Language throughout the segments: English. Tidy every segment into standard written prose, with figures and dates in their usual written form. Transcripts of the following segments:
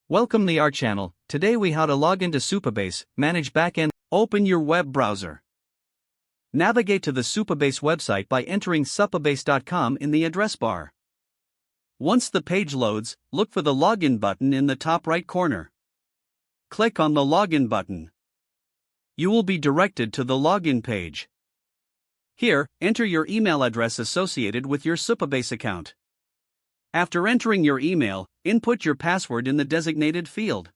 Welcome to our channel. Today we how to log into Supabase, manage backend. Open your web browser. Navigate to the Supabase website by entering supabase.com in the address bar. Once the page loads, look for the login button in the top right corner. Click on the login button. You will be directed to the login page. Here, enter your email address associated with your Supabase account. After entering your email, input your password in the designated field.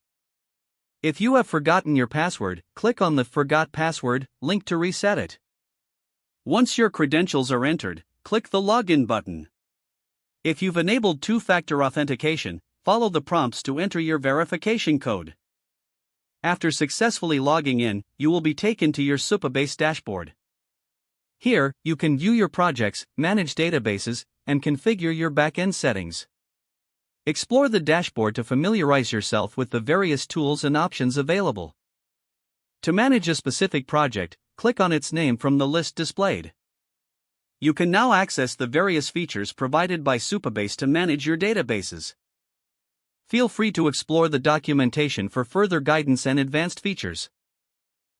If you have forgotten your password, click on the Forgot Password link to reset it. Once your credentials are entered, click the Login button. If you've enabled two-factor authentication, follow the prompts to enter your verification code. After successfully logging in, you will be taken to your Supabase dashboard. Here, you can view your projects, manage databases, and configure your backend settings. Explore the dashboard to familiarize yourself with the various tools and options available. To manage a specific project, click on its name from the list displayed. You can now access the various features provided by Supabase to manage your databases. Feel free to explore the documentation for further guidance and advanced features.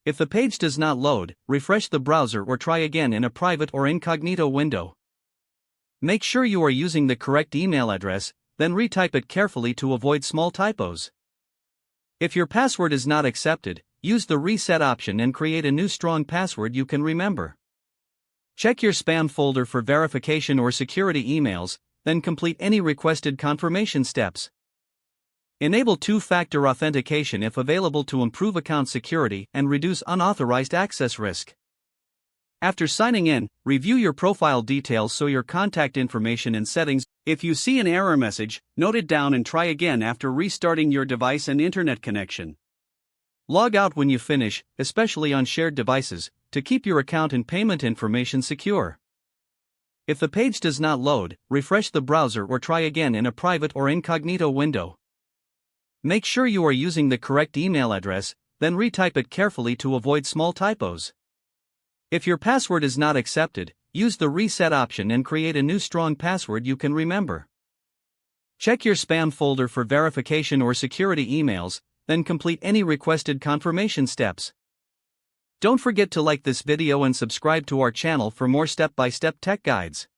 If the page does not load, refresh the browser or try again in a private or incognito window. Make sure you are using the correct email address, then retype it carefully to avoid small typos. If your password is not accepted, use the reset option and create a new strong password you can remember. Check your spam folder for verification or security emails, then complete any requested confirmation steps. Enable two-factor authentication if available to improve account security and reduce unauthorized access risk. After signing in, review your profile details so your contact information and settings. If you see an error message, note it down and try again after restarting your device and internet connection. Log out when you finish, especially on shared devices, to keep your account and payment information secure. If the page does not load, refresh the browser or try again in a private or incognito window. Make sure you are using the correct email address, then retype it carefully to avoid small typos. If your password is not accepted, use the reset option and create a new strong password you can remember. Check your spam folder for verification or security emails, then complete any requested confirmation steps. Don't forget to like this video and subscribe to our channel for more step-by-step tech guides.